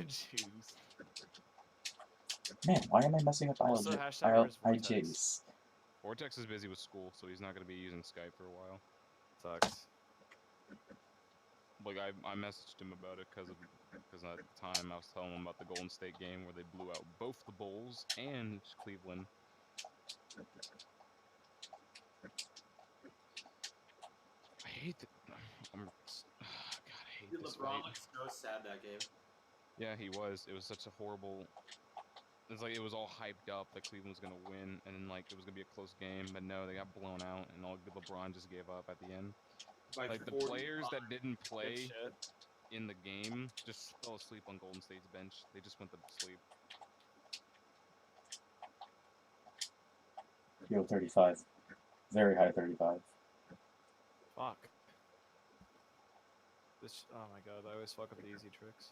Juice. Man, why am I messing up Also, hashtag where's Vortex? IJs? Vortex is busy with school, so he's not going to be using Skype for a while. Sucks. Like, I messaged him about it because at the time I was telling him about the Golden State game where they blew out both the Bulls and Cleveland. I hate that. God, I hate Dude, this LeBron fight. looked so sad that game. Yeah, he was. It was such a horrible. It's like it was all hyped up that Cleveland was gonna win, and then like it was gonna be a close game, but no, they got blown out, and all LeBron just gave up at the end. By Like the 45. players that didn't Good play shit. in the game just fell asleep on Golden State's bench. They just went to sleep. Yo, 35. Very high 35. Fuck. This. Oh my god, I always fuck up the easy tricks.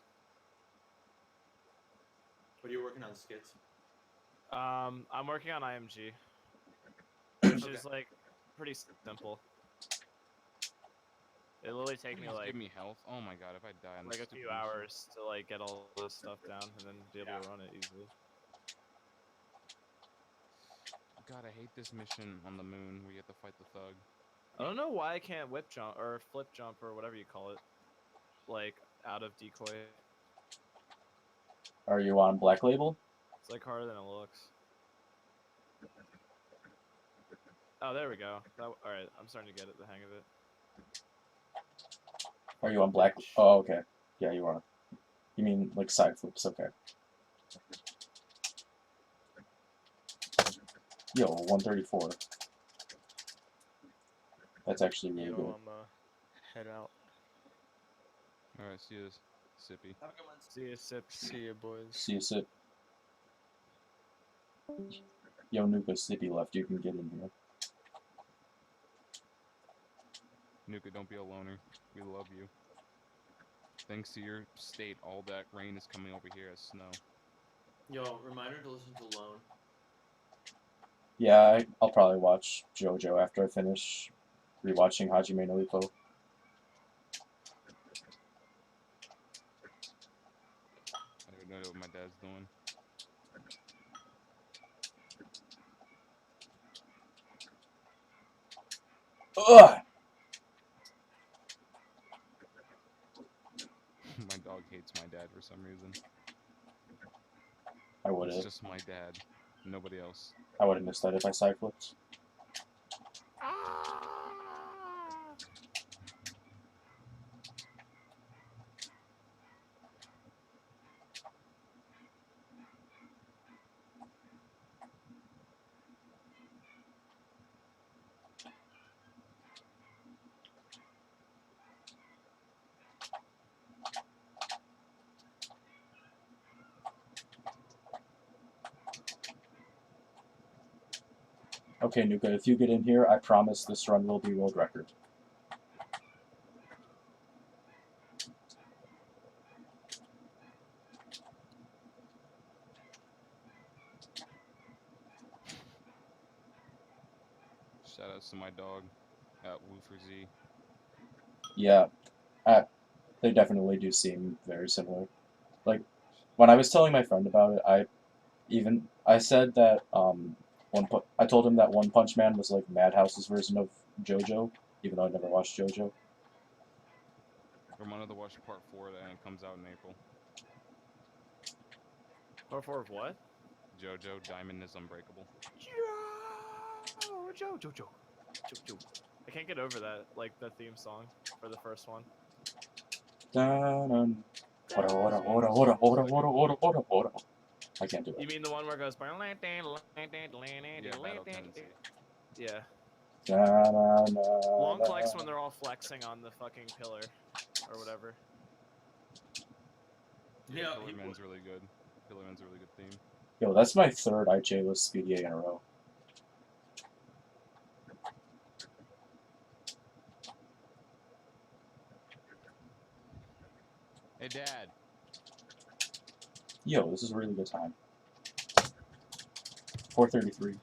What are you working on, skits? I'm working on IMG, which is like pretty simple. It literally take me Please like give me health. Oh my god, if I die on this a stupid few mission. hours to like get all this stuff down and then be able to run it easily. God, I hate this mission on the moon where you have to fight the thug. I don't know why I can't whip jump or flip jump or whatever you call it, like out of decoy. Are you on Black Label? It's like harder than it looks. Oh, there we go. All right, I'm starting to get the hang of it. Are you on Black? Oh, okay. Yeah, you are. You mean like side flips? Okay. Yo, 134. That's actually really good. Head out. Alright, see you, Sippy. Have a good one. See you, Sip. See ya, boys. See you, Sip. Yo, Nuka, Sippy left. You can get in here. Nuka, don't be a loner. We love you. Thanks to your state, all that rain is coming over here as snow. Yo, reminder to listen to Lone. Yeah, I'll probably watch JoJo after I finish rewatching Hajime no Ippo. I don't know what my dad's doing. Ugh! My dog hates my dad for some reason. I would It's have. just my dad. Nobody else. I would have missed that if I side flipped. Okay, Nuka, if you get in here, I promise this run will be world record. Shout outs to my dog at Woofer Z. Yeah, they definitely do seem very similar. Like, when I was telling my friend about it, I said that I told him that One Punch Man was like Madhouse's version of JoJo, even though I never watched JoJo. Reminder to watch part 4 and it comes out in April. Part 4 of what? JoJo Diamond is Unbreakable. Jojo. I can't get over that, like the theme song for the first one. Dun-dun. I can't do You it. mean the one where it goes? Yeah, Battle Tendency. Yeah. Long Long flex when they're all flexing on the fucking pillar, or whatever. Yeah, Pillar Man's really good. Pillar Man's a really good theme. Yo, that's my third IJ list Speedy A in a row. Hey, Dad. Yo, this is a really good time. 433.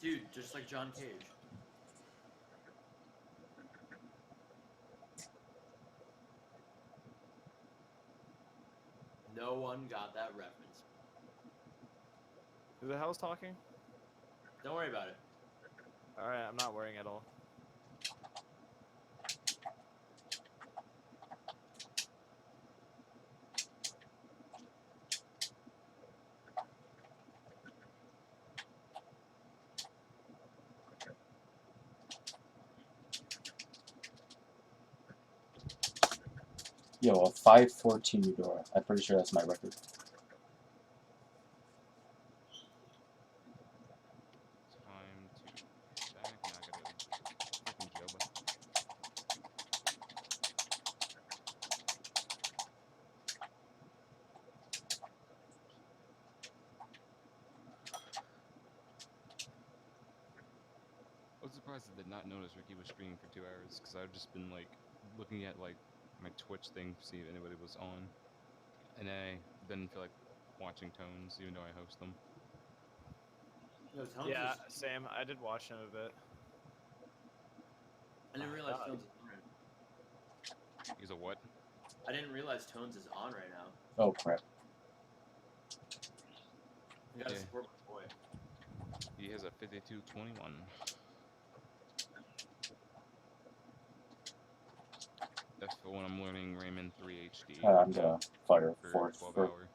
dude, just like John Cage. No one got that reference. Who the hell's talking? Don't worry about it. Alright, I'm not worrying at all. Yo, a 514 Eudora. I'm pretty sure that's my record. Time to back. Now I gotta freaking Joba. I was surprised I did not notice Ricky was streaming for 2 hours because I've just been like looking at like my Twitch thing to see if anybody was on, and I didn't feel like watching Tones even though I host them. No, Tones Yeah, is, same. I did watch him a bit. I didn't realize God. Tones is on right He's a what? I didn't realize Tones is on right now. Oh crap. You gotta Yeah. support my boy. He has a 52-21. That's for when I'm learning Rayman 3 HD I'm gonna fire for for 12 hour.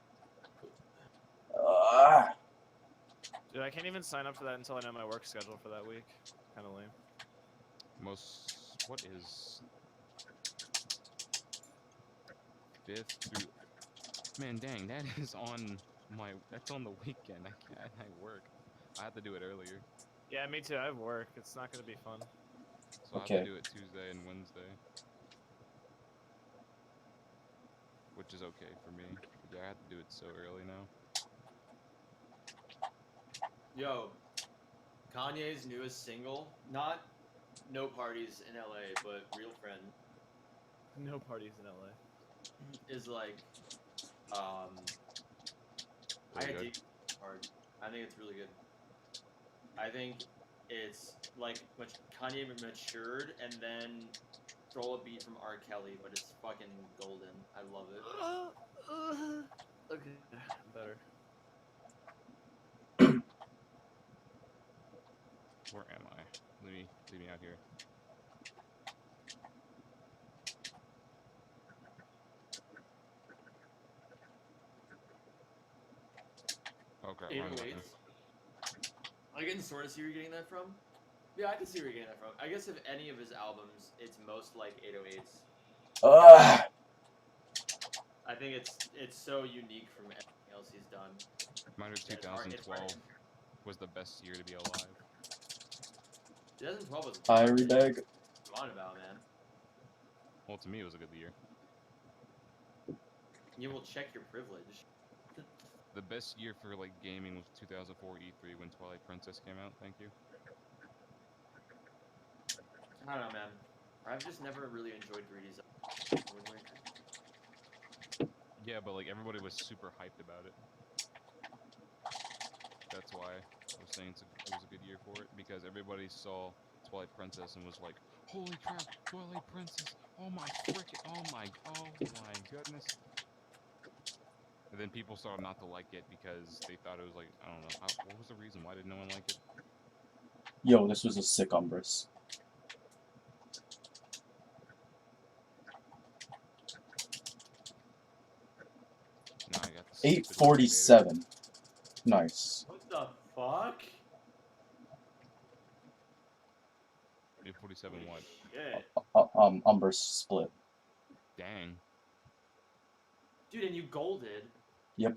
Dude, I can't even sign up for that until I know my work schedule for that week. Kinda lame. What is 5th through, man dang, that's on the weekend. I work. I have to do it earlier. Yeah, me too. I have work. It's not gonna be fun. So I Okay. have to do it Tuesday and Wednesday. Which is okay for me. But yeah, I have to do it so early now. Yo, Kanye's newest single, not No Parties in LA, but Real Friend, No parties in LA. is like, I Really good. dig hard. I think it's really good. I think it's like Kanye matured and then stole a beat from R. Kelly, but it's fucking golden. I love it. Okay, better. Where am I? Leave me out here. Okay, wrong button. 808s. I can sort of see where you're getting that from. Yeah, I can see where you're getting that from. I guess if any of his albums, it's most like 808s. I think it's so unique from everything else he's done. Reminder Yeah, it's hard- 2012 was the best year to be alive. 2012 was Irie bag. Come on about, man. Well, to me, it was a good year. You will check your privilege. The best year for like gaming was 2004 E3 when Twilight Princess came out. Thank you. I don't know, man. I've just never really enjoyed 3D's. Yeah, but like everybody was super hyped about it. That's why I was saying it was a good year for it, because everybody saw Twilight Princess and was like, "Holy crap, Twilight Princess! Oh my goodness!" And then people started not to like it because they thought it was like, I don't know, what was the reason? Why did no one like it? Yo, this was a sick Umbrus. No, I got the stupid 847. Nice. What the fuck? 847 what? Shit. Umbrus split. Dang. Dude, and you golded. Yep.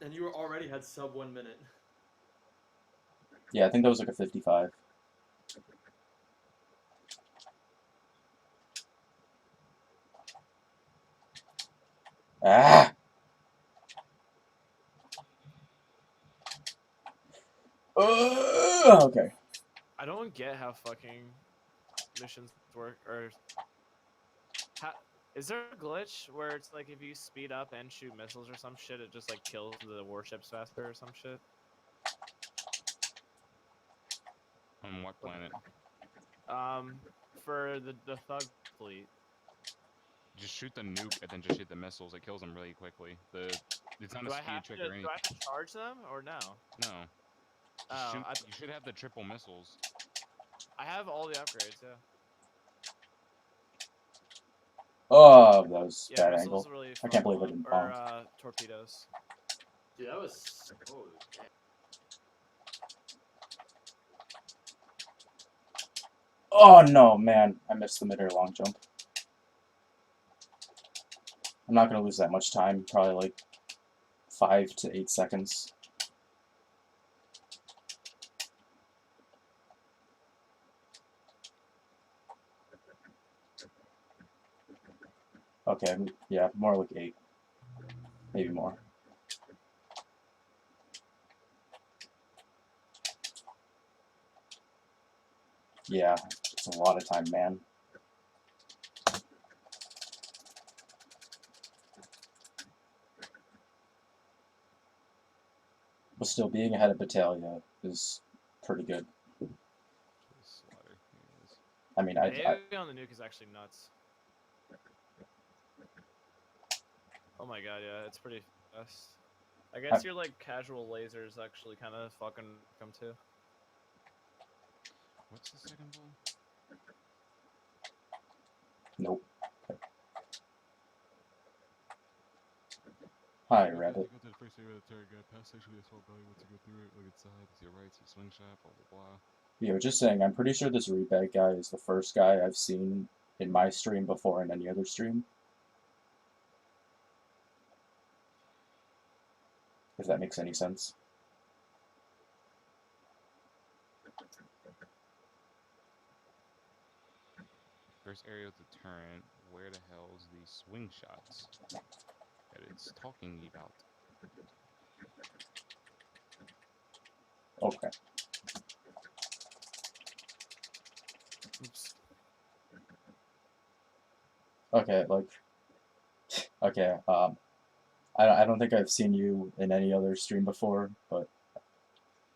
And you already had sub 1 minute. Yeah, I think that was like a 55. Ah! Okay. I don't get how fucking missions work, or how, is there a glitch where it's like if you speed up and shoot missiles or some shit, it just like kills the warships faster or some shit? On what planet? For the Thug fleet. just shoot the nuke and then just shoot the missiles. It kills them really quickly. It's not Do a I speed have trick to? or Do anything. I have to charge them or no? No. Just Oh, shoot. You should have the triple missiles. I have all the upgrades. Yeah. Oh, that was Yeah, bad missiles angle. really. I can't fuck believe I them didn't up. Or bonk. torpedoes. Dude, that was. Oh, damn. Oh no, man. I missed the mid-air long jump. I'm not going to lose that much time. Probably like 5 to 8 seconds. Okay, yeah, more like 8. Maybe more. Yeah, it's a lot of time, man. But still, being ahead of Battaglia is pretty good. Slaughter. Here it is. I mean, The I AoE on the nuke is actually nuts. Oh my god, yeah, it's pretty fast. I guess your like casual lasers actually kind of fucking come too. What's the second ball? nope. Hi, Go Rabbit. to the first area of the turret, guy. Past section of the assault belly. Once you go through it, look inside. See your right, see swing shot, blah blah blah. Yeah, just saying, I'm pretty sure this rebag guy is the first guy I've seen in my stream before in any other stream. If that makes any sense. First area of the turret. Where the hell's the swing shots that it's talking about? Okay. Oops. Okay, like... Okay, I don't think I've seen you in any other stream before, but...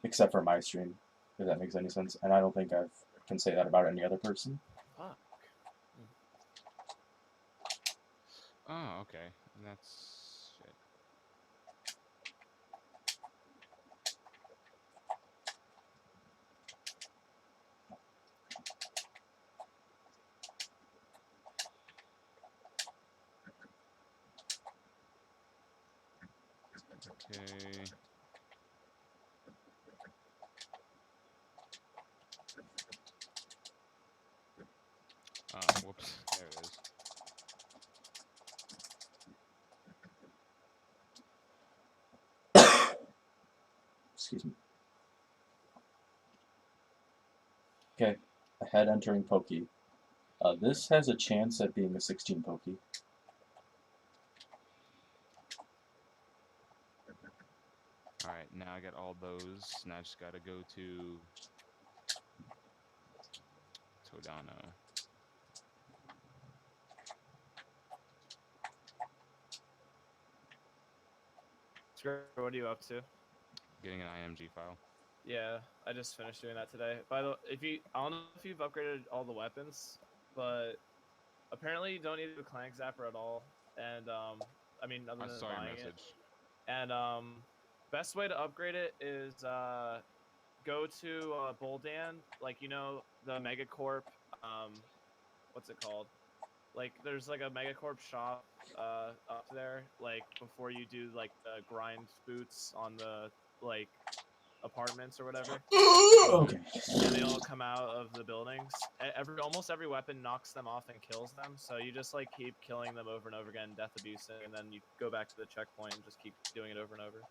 Except for my stream, if that makes any sense. And I don't think I can say that about any other person. Fuck. Oh, okay. And that's shit. Okay. Whoops. There it is. Excuse me. Okay, ahead entering Pokey. This has a chance at being a 16 Pokey. Alright, now I got all those. Now I just gotta go to Todano. What are you up to? Getting an IMG file. Yeah, I just finished doing that today. By the way, I don't know if you've upgraded all the weapons, but apparently you don't need a clank zapper at all. And I mean, other I than saw your buying it. message. And best way to upgrade it is go to Boldan, like you know the Megacorp. What's it called? Like there's like a Megacorp shop up there. Like before you do like the grind boots on the like apartments or whatever. Okay. And they all come out of the buildings. Almost every weapon knocks them off and kills them. So you just like keep killing them over and over again, death abusing, and then you go back to the checkpoint and just keep doing it over and over.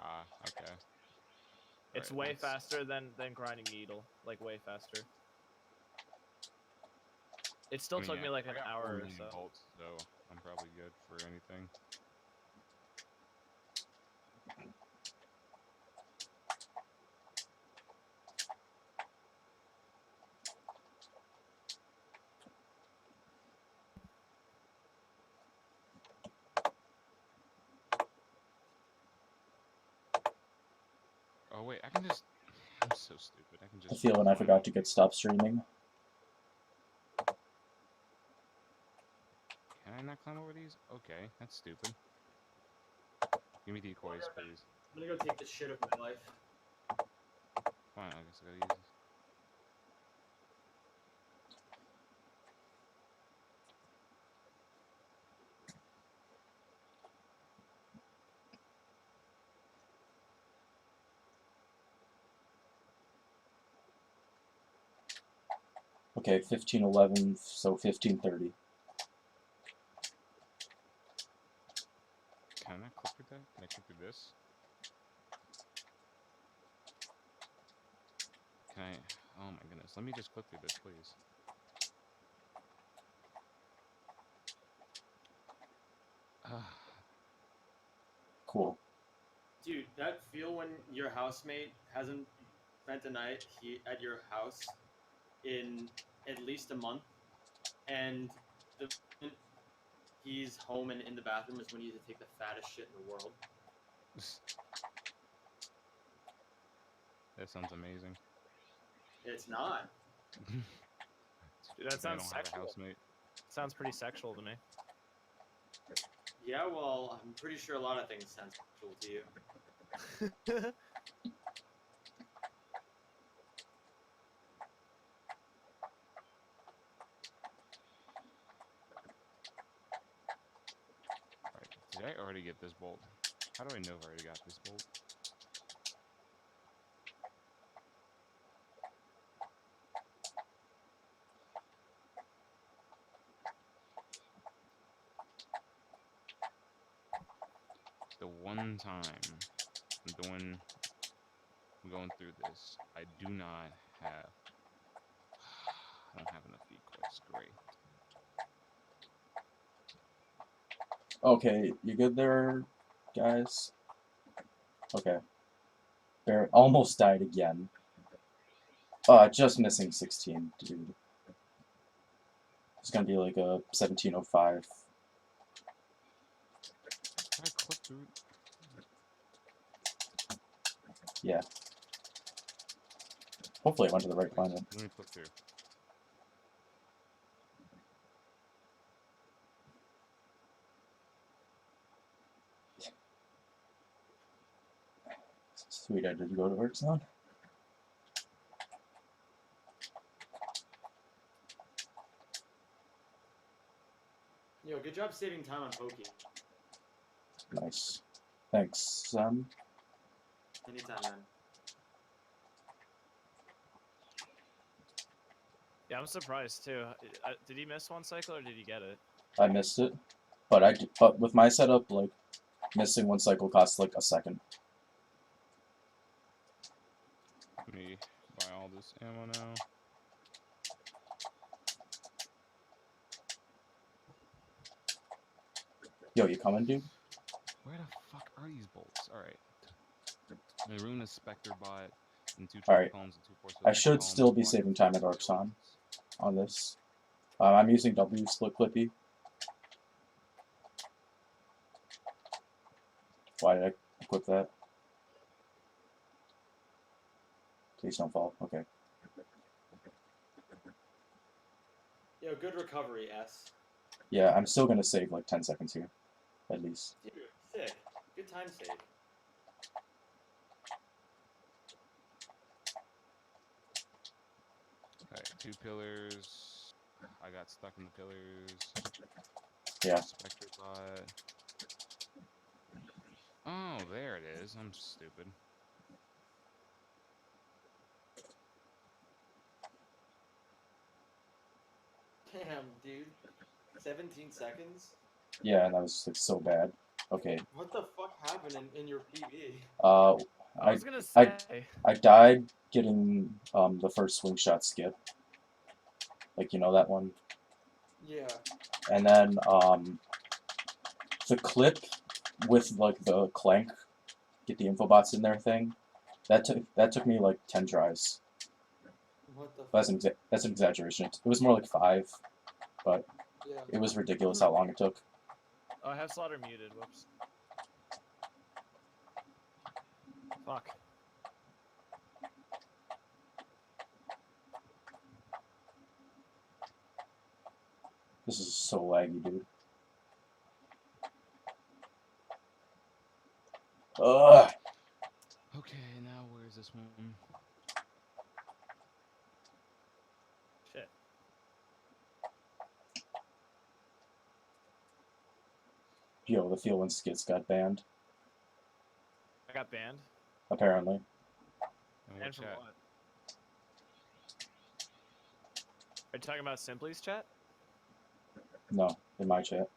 Ah, okay. It's Alright, way let's- faster than grinding needle, like way faster. It still I mean, took yeah, me like I an got 4 hour or million so. volts, so I'm probably good for anything. Oh wait, I can just... I'm so stupid. I can I just... feel when I forgot to get stop streaming. Can I not climb over these? Okay, that's stupid. Give me decoys, please. I'm gonna go take the shit of my life. Fine, I guess I gotta use this. Okay, 1511, so 1530. Can I not click through that? Can I click through this? Can I? Oh my goodness. Let me just click through this, please. Cool. Dude, that feel when your housemate hasn't spent a night at your house in at least a month, and the moment he's home and in the bathroom is when you need to take the fattest shit in the world. That sounds amazing. It's not. Dude, that I sounds don't have a sexual. housemate. Sounds pretty sexual to me. Yeah, well, I'm pretty sure a lot of things sound sexual to you. Alright, did I already get this bolt? How do I know if I already got this bolt? The one time I'm going through this, I do not have. I don't have enough decoys. Great. Okay, you good there, guys? Okay. Almost died again. Just missing 16, dude. It's gonna be like a 1705. Can I click through? Yeah. Hopefully I went to the right planet. Let me click through. Sweet, I did go to work, son. Yo, good job saving time on Pokey. Nice. Thanks, son. Anytime, man. Yeah, I'm surprised too. Did he miss one cycle or did he get it? I missed it, but with my setup, like, missing one cycle costs like a second. Let me buy all this ammo now. Yo, you coming, dude? Where the fuck are these bolts? Alright. The Runa Spectre bot, and 2 Alright. triple columns and 2 force I field should columns, still be block saving with time at force Arxon fields. on this. I'm using W split clippy. Why did I equip that? Please don't fall. Okay. Yo, good recovery, S. Yeah, I'm still gonna save like 10 seconds here, at least. Dude, sick. Good time save. Alright, 2 pillars. I got stuck in the pillars. Yeah. Spectre bot. Oh, there it is. I'm stupid. Damn, dude. 17 seconds? Yeah, that was like so bad. Okay. What the fuck happened in your PB? I was gonna say. I died getting the first swing shot skip. Like, you know that one? Yeah. And then the clip with like the clank, get the infobots in there thing, that took me like 10 tries. What the That's fuck? that's an exaggeration. It was more like 5, but Yeah. it was ridiculous how long it took. Oh, I have Slaughter muted. Whoops. Fuck. This is so laggy, dude. Ugh. Okay, now where's this one? Shit. Yo, the Feel When Skits got banned, I got banned. apparently. And And what for chat? what? Are you talking about Simply's chat? No, in my chat.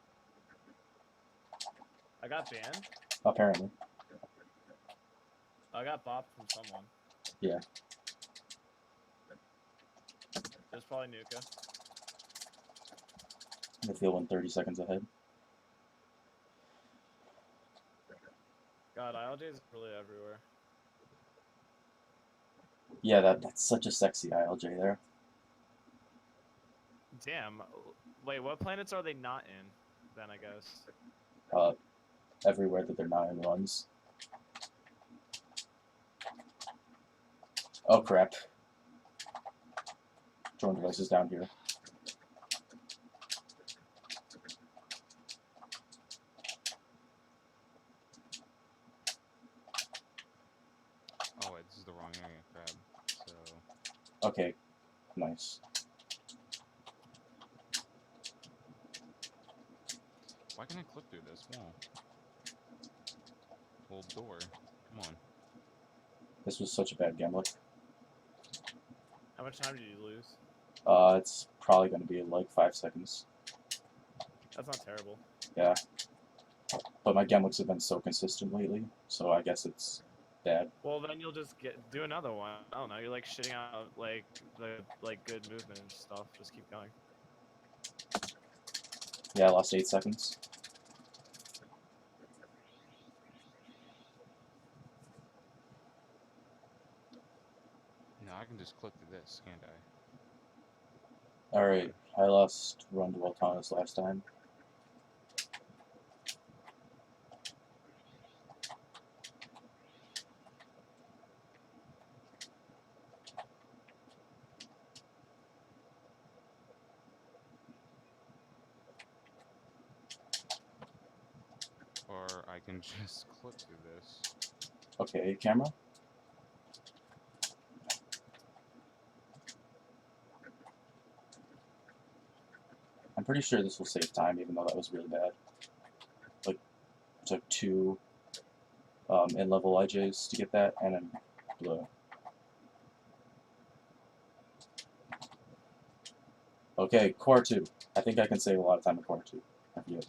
I got banned. Apparently. I got bopped from someone. Yeah. It was probably Nuka. The Feel When 30 seconds ahead. God, ILJ is really everywhere. Yeah, that's such a sexy ILJ there. Damn. Wait, what planets are they not in? Then I guess. Everywhere that they're not in runs. Oh crap. Drone device is down here. Oh wait, this is the wrong area, crap. So Okay, nice. why can I clip through this wall? Well, door. Come on. This was such a bad gambler. How much time did you lose? It's probably going to be like 5 seconds. That's not terrible. Yeah. But my Gemlicks have been so consistent lately, so I guess it's bad. Well, then you'll just do another one. I don't know. You're like shitting out like the good movement and stuff. Just keep going. Yeah, I lost 8 seconds. No, I can just clip through this, can't I? Alright, I lost run to Voltanis last time. Or I can just clip through this. Okay, camera? I'm pretty sure this will save time, even though that was really bad. Like, it took 2 in-level IJs to get that, and then blue. Okay, core 2. I think I can save a lot of time in core 2. I forget.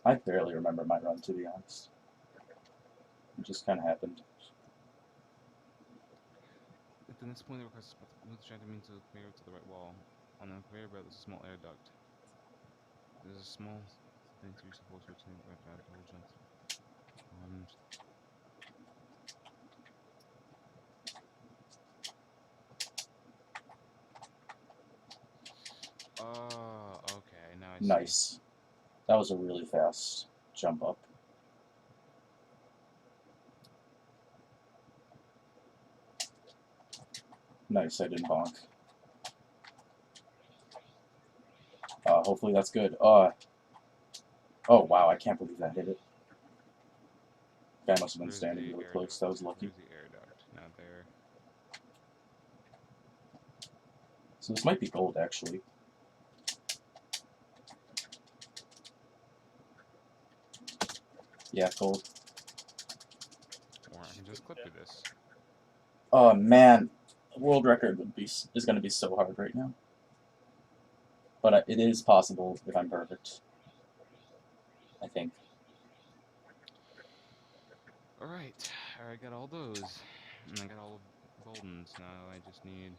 I barely remember my run, to be honest. It just kind of happened. At the next point, the request is move the tractor means to the conveyor to the right wall. On the conveyor belt, there's a small air duct. There's a small thing to use the force switch in the right to hold jumps. Okay, now I see. Nice. That was a really fast jump up. Nice, I didn't bonk. Hopefully that's good. Oh wow, I can't believe that hit it. Guy must have been Where's standing the really air close. duct? That was lucky. Where's the air duct? Not there. So this might be gold, actually. Yeah, gold. Or I can just clip through this. Oh man, world record is going to be so hard right now. But it is possible if I'm perfect. I think. Alright, I got all those. And I got all of Goldens. Now I just need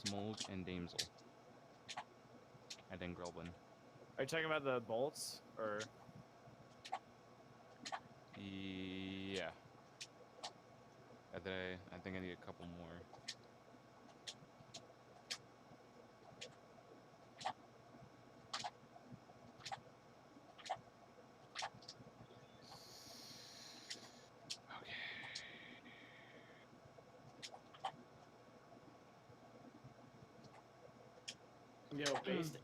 Smolge and Damsel. And then Grelbin. Are you talking about the bolts or? Yeah. I think I need a couple more. Yo, based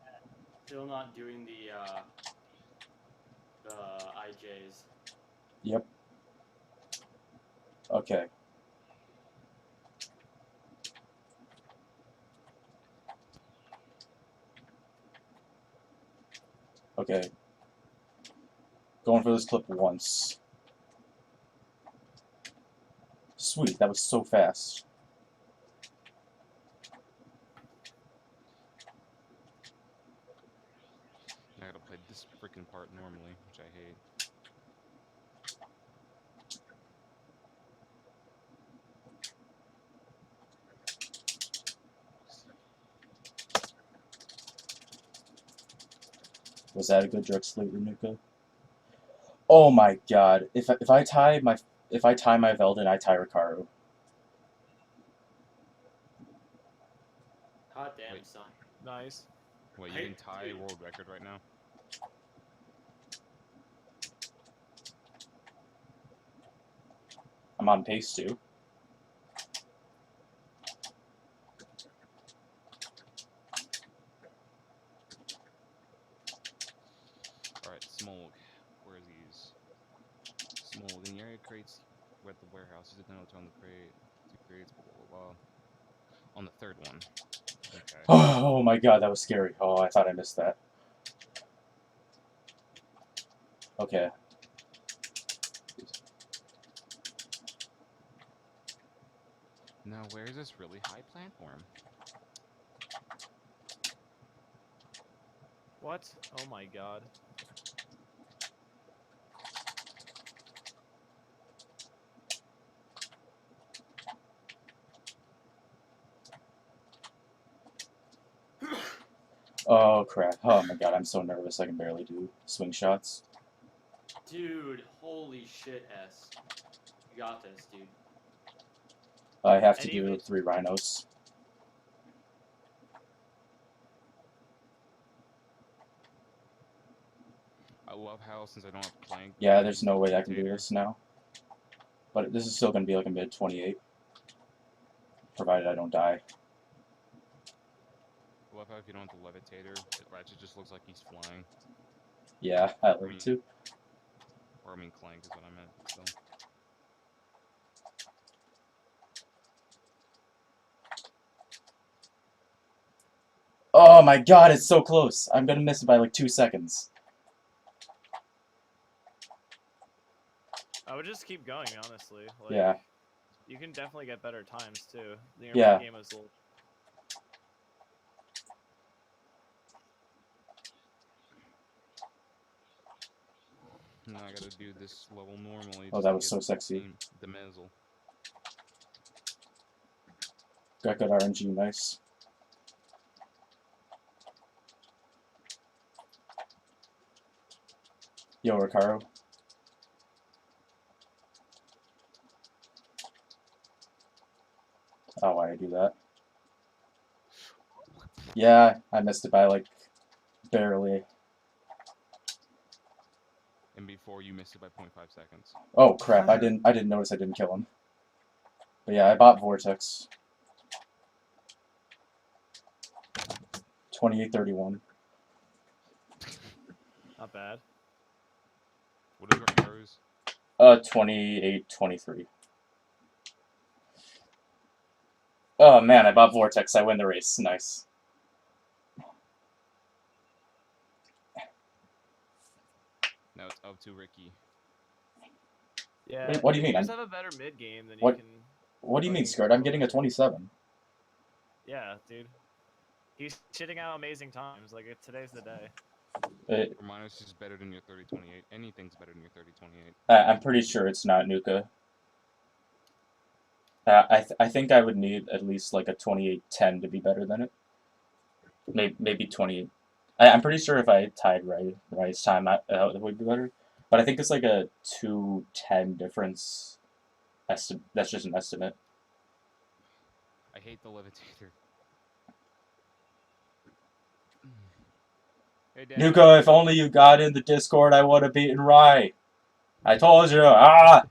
Still not doing the IJs. Yep. Okay. Okay. Going for this clip once. Sweet, that was so fast. I gotta play this freaking part normally, which I hate. Was that a good drug slate, Renuka? Oh my god. If I tie my Veldin, I tie Rikaru. Hot damn, Wait. son. Nice. Wait, you Hey, can tie dude. world record right now? I'm on pace too. Alright, Smolg. Where are these? Smolg. In the area crates, we're at the warehouse. Is it down on the crate? 2 crates, blah, blah, blah, blah. On the third one. Okay. Oh my god, that was scary. Oh, I thought I missed that. Okay. Now, where is this really high platform? What? Oh my god. Oh crap. Oh my god, I'm so nervous I can barely do swing shots. Dude, holy shit, S. You got this, dude. I have to And do even 3 rhinos. I love how, since I don't have Clank... Yeah, can there's use no the way I can do levitator. this now. But this is still gonna be like a mid 28. Provided I don't die. I love how if you don't have the levitator, Ratchet just looks like he's flying. Yeah, I like to. Or I mean Clank is what I meant, but still. Oh my god, it's so close. I'm gonna miss it by like 2 seconds. I would just keep going, honestly. Like, Yeah. You can definitely get better times too. Your Yeah. game is a little. Now I gotta do this level normally. Oh, just that to was get so sexy. The Mezzle. Got good RNG, nice. Yo, Ricardo. Oh, why I do that? Yeah, I missed it by like barely. And before you missed it by 0.5 seconds. Oh crap! I didn't notice I didn't kill him. But yeah, I bought Vortex. 2831. Not bad. What is Rikaru's? 2823. Oh man, I bought Vortex. I win the race. Nice. Now it's up to Ricky. Yeah. What do you if mean? You just have a better mid game than What- you can. What do you mean, fucking Skirt? I'm go getting a over. 27. Yeah, dude. He's shitting out amazing times. Like today's the day. Romanos is better than your 3028. Anything's better than your 3028. I'm pretty sure it's not Nuka. I think I would need at least like a 2810 to be better than it. Maybe 20. I'm pretty sure if I tied Rice time, it would be better. But I think it's like a 210 difference. That's just an estimate. I hate the levitator. Hey, Dad. Nuka, if only you got in the Discord, I would have beaten Rye. I told you. Ah!